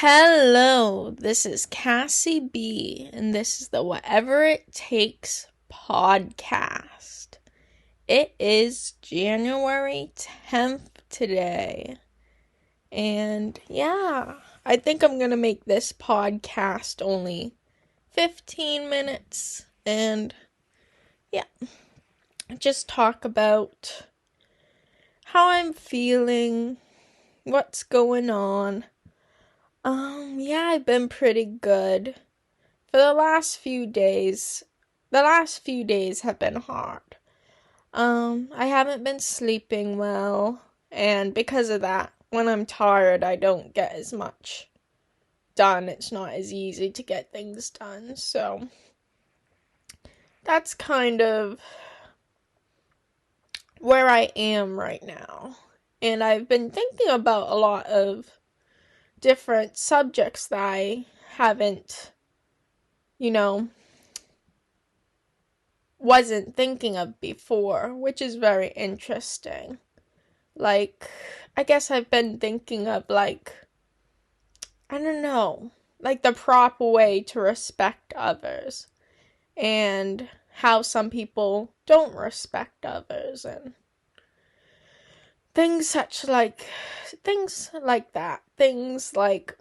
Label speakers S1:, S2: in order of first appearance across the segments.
S1: Hello, this is Cassie B, and this is the Whatever It Takes podcast. It is January 10th today, and I think I'm gonna make this podcast only 15 minutes, and just talk about how I'm feeling, what's going on. I've been pretty good. For the last few days have been hard. I haven't been sleeping well, and because of that, when I'm tired, I don't get as much done. It's not as easy to get things done, so that's kind of where I am right now. And I've been thinking about a lot of different subjects that I haven't, wasn't thinking of before, which is very interesting. Like, I guess I've been thinking of, the proper way to respect others, and how some people don't respect others, and things like that. Things like,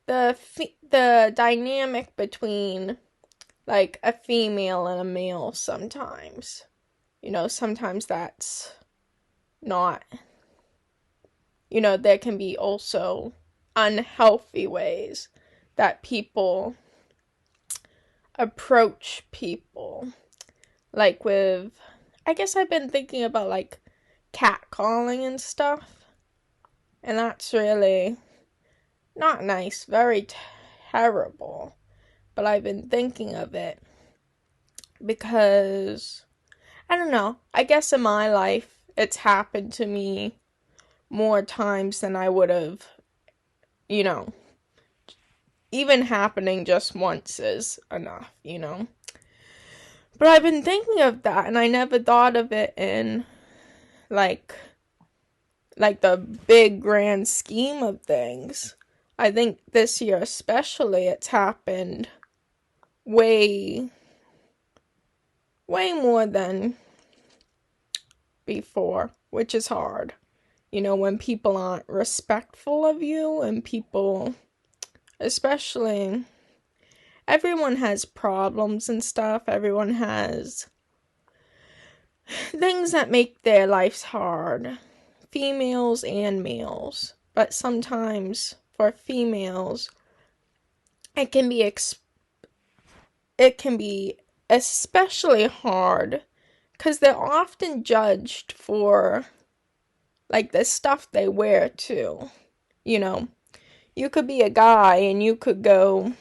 S1: the dynamic between like a female and a male sometimes. Sometimes that's not, there can be also unhealthy ways that people approach people. Like I guess I've been thinking about like catcalling and stuff. And that's really not nice, very terrible. But I've been thinking of it because, I guess in my life it's happened to me more times than I would have, even happening just once is enough, But I've been thinking of that, and I never thought of it in like the big grand scheme of things. I think this year especially it's happened way more than before, which is hard. When people aren't respectful of you, and people, especially, everyone has problems and stuff. Everyone has things that make their lives hard, females and males. But sometimes for females, it can be especially hard because they're often judged for like the stuff they wear too. You could be a guy and you could go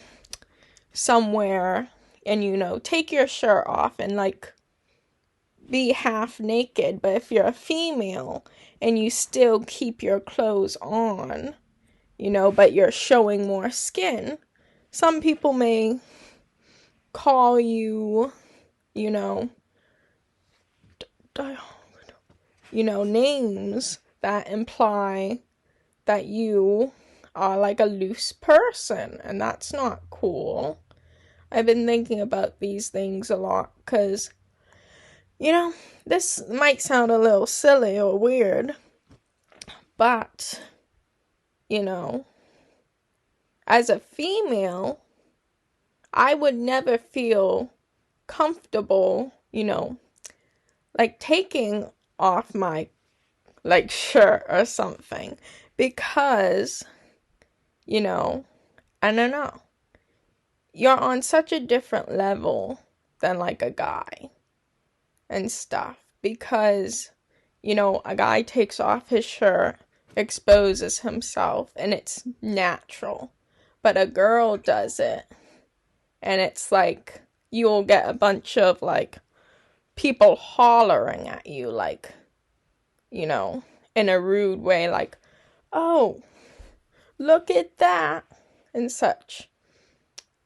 S1: somewhere and take your shirt off and like be half naked, but if you're a female and you still keep your clothes on, but you're showing more skin, some people may call you, names that imply that you are like a loose person, and that's not cool. I've been thinking about these things a lot because, this might sound a little silly or weird, but, as a female, I would never feel comfortable, like taking off my like shirt or something because, I don't know. You're on such a different level than like a guy and stuff because, a guy takes off his shirt, exposes himself, and it's natural. But a girl does it, and it's like you'll get a bunch of like people hollering at you, like, in a rude way, like, oh, look at that, and such.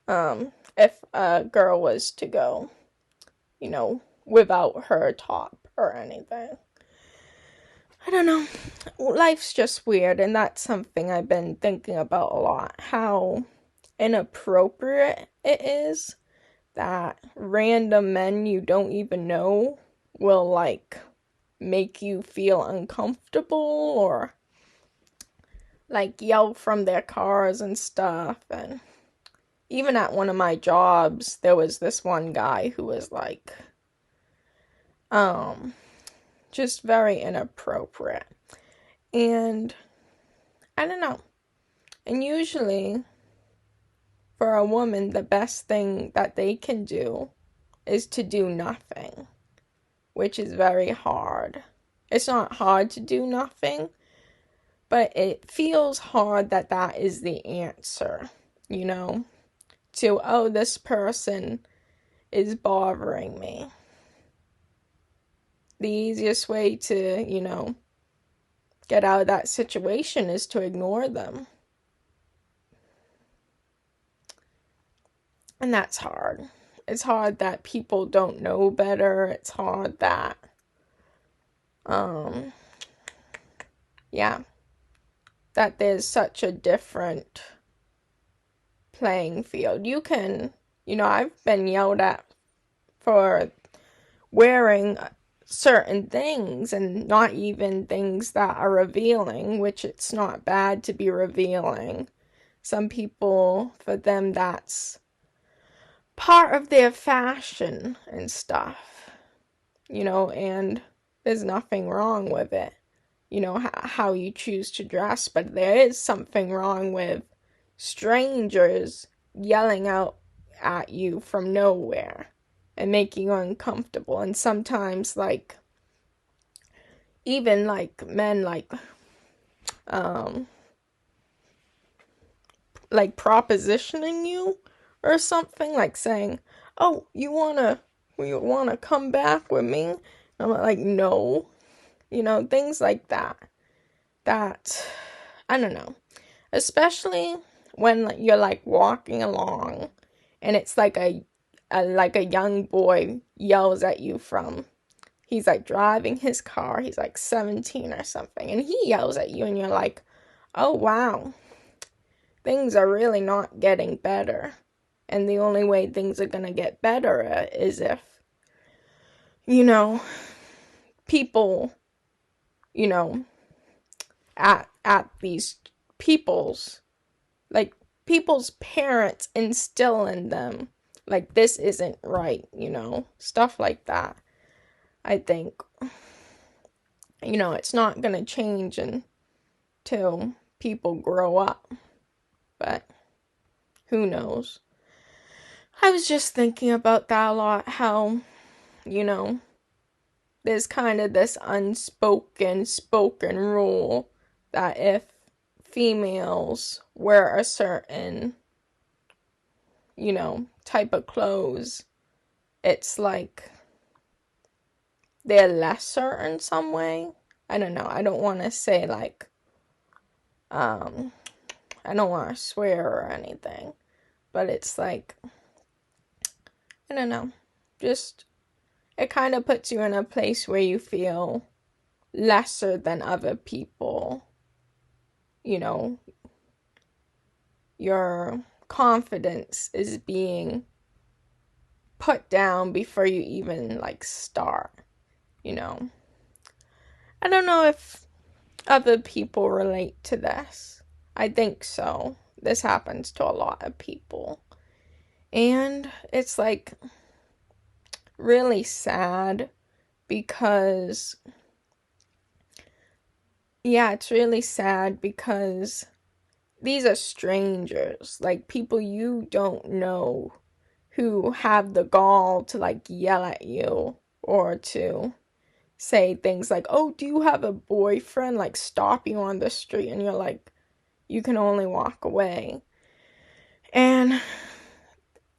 S1: If a girl was to go, without her top or anything. I don't know. Life's just weird, and that's something I've been thinking about a lot. How inappropriate it is that random men you don't even know will like make you feel uncomfortable or like yell from their cars and stuff. And even at one of my jobs, there was this one guy who was like, um, just very inappropriate. And I don't know. And usually, for a woman, the best thing that they can do is to do nothing, which is very hard. It's not hard to do nothing, but it feels hard that that is the answer, you know, to, oh, this person is bothering me. The easiest way to, get out of that situation is to ignore them. And that's hard. It's hard that people don't know better. It's hard that, yeah, that there's such a different playing field. You can, I've been yelled at for wearing certain things and not even things that are revealing, which it's not bad to be revealing. Some people, for them, that's part of their fashion and stuff, and there's nothing wrong with it, how you choose to dress, but there is something wrong with strangers yelling out at you from nowhere and making you uncomfortable. And sometimes, like, even like men, like propositioning you or something, like saying, oh, you wanna come back with me? And I'm like, no, things like that I don't know, especially when you're like walking along and it's like a young boy yells at you from, he's like driving his car, he's like 17 or something, and he yells at you and you're like, oh wow, things are really not getting better. And the only way things are gonna get better is if, people, at these people's, like, people's parents instill in them, like, this isn't right, stuff like that. I think, it's not gonna change until people grow up, but who knows. I was just thinking about that a lot, how, there's kind of this spoken rule that if females wear a certain, type of clothes, it's like they're lesser in some way. I don't know. I don't want to say like, I don't want to swear or anything, but it's like, I don't know, just, it kind of puts you in a place where you feel lesser than other people. Your confidence is being put down before you even like start, I don't know if other people relate to this. I think so. This happens to a lot of people. And it's like really sad because, yeah, it's really sad because these are strangers, like people you don't know, who have the gall to like yell at you or to say things like, oh, do you have a boyfriend? Like stop you on the street and you're like, you can only walk away. And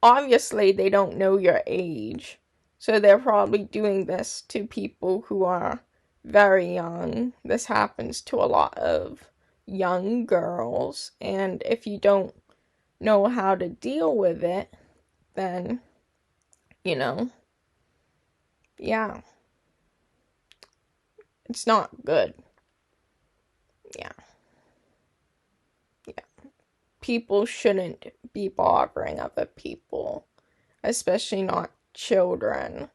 S1: obviously they don't know your age. So they're probably doing this to people who are very young. This happens to a lot of young girls. And if you don't know how to deal with it, then, yeah, it's not good. people shouldn't be bothering other people, especially not children,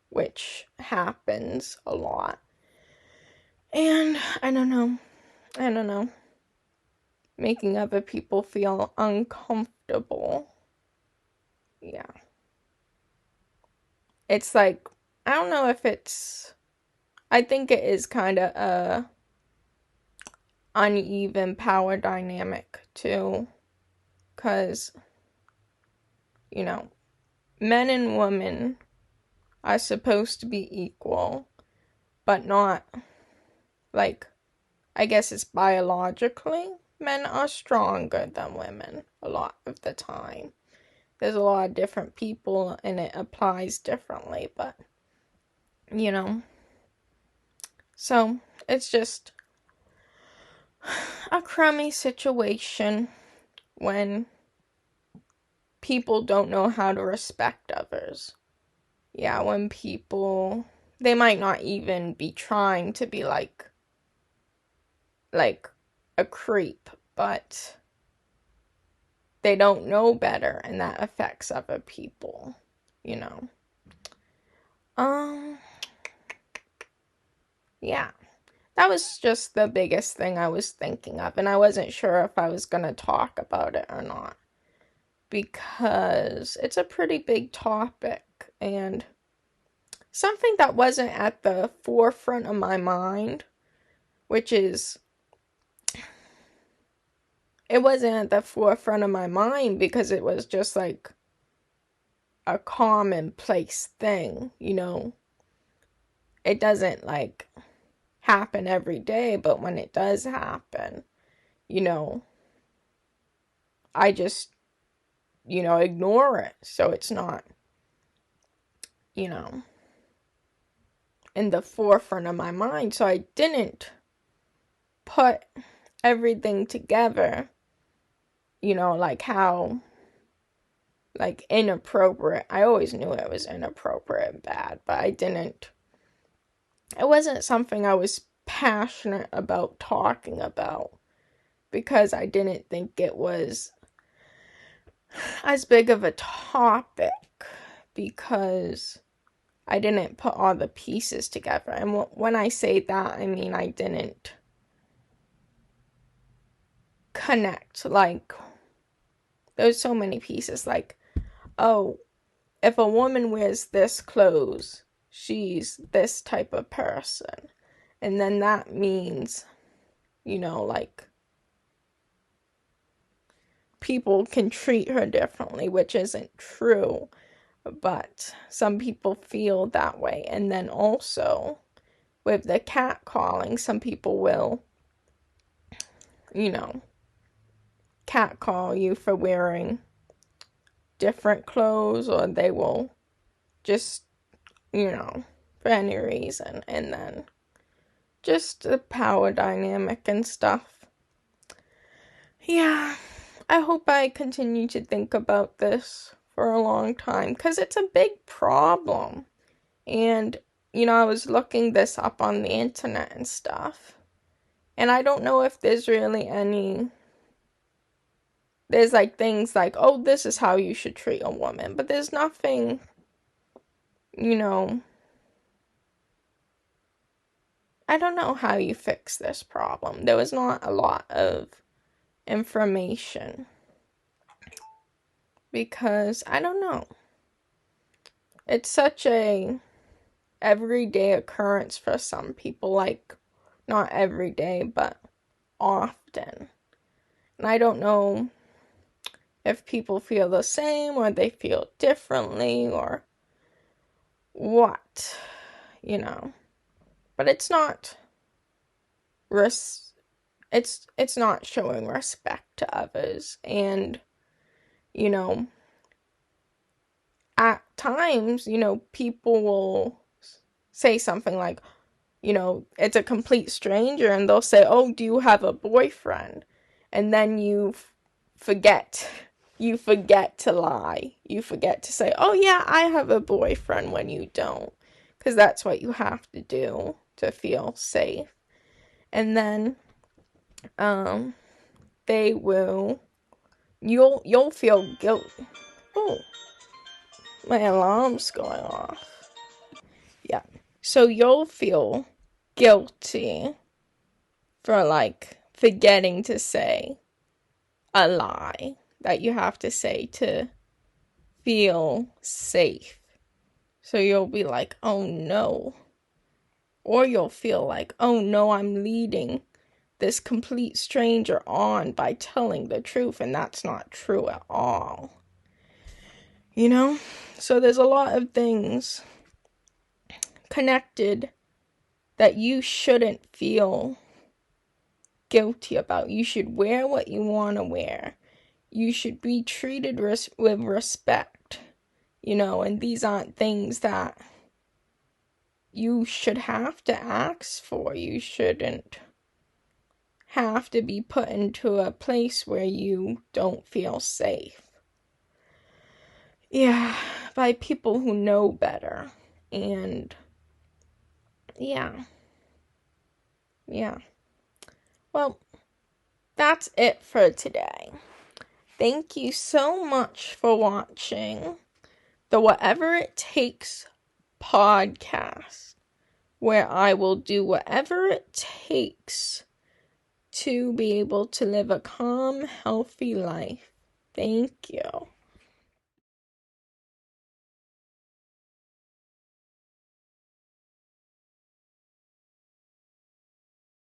S1: which happens a lot. And I don't know, making other people feel uncomfortable. Yeah. It's like, I don't know if I think it is kind of a uneven power dynamic too, because, you know, men and women are supposed to be equal, but not, like, I guess it's biologically, men are stronger than women a lot of the time. There's a lot of different people and it applies differently, but, you know, so it's just a crummy situation when people don't know how to respect others. Yeah, when people, they might not even be trying to be like a creep, but they don't know better and that affects other people, you know. Um yeah. That was just the biggest thing I was thinking of, and I wasn't sure if I was going to talk about it or not because it's a pretty big topic and something that wasn't at the forefront of my mind, which is, it wasn't at the forefront of my mind because it was just like a commonplace thing, you know. It doesn't like happen every day, but when it does happen, you know, I just, ignore it. So it's not, you know, in the forefront of my mind. So I didn't put everything together, like how, like, inappropriate. I always knew it was inappropriate and bad, but it wasn't something I was passionate about talking about because I didn't think it was as big of a topic because I didn't put all the pieces together. And when I say that, I mean I didn't connect. Like, there's so many pieces. Like, oh, if a woman wears this clothes, she's this type of person. And then that means, like, people can treat her differently, which isn't true. But some people feel that way. And then also, with the catcalling, some people will, catcall you for wearing different clothes, or they will just, for any reason. And then just the power dynamic and stuff. Yeah, I hope I continue to think about this for a long time because it's a big problem. And, I was looking this up on the internet and stuff. And I don't know if there's really there's like things like, oh, this is how you should treat a woman. But there's nothing, I don't know how you fix this problem. There was not a lot of information because I don't know. It's such a everyday occurrence for some people, like not every day, but often. And I don't know if people feel the same or they feel differently or what, But it's not it's not showing respect to others, and at times, people will say something like, it's a complete stranger and they'll say, "Oh, do you have a boyfriend?" And then forget you forget to lie. You forget to say, "Oh yeah, I have a boyfriend," when you don't, because that's what you have to do to feel safe. And then they will you'll feel guilt. Oh, my alarm's going off. Yeah. So you'll feel guilty for like forgetting to say a lie that you have to say to feel safe. So you'll be like, oh no. Or you'll feel like, oh no, I'm leading this complete stranger on by telling the truth, and that's not true at all. You know? So there's a lot of things connected that you shouldn't feel guilty about. You should wear what you want to wear. You should be treated with respect, and these aren't things that you should have to ask for. You shouldn't have to be put into a place where you don't feel safe. Yeah, by people who know better. And yeah. Well, that's it for today. Thank you so much for watching the Whatever It Takes podcast, where I will do whatever it takes to be able to live a calm, healthy life. Thank you.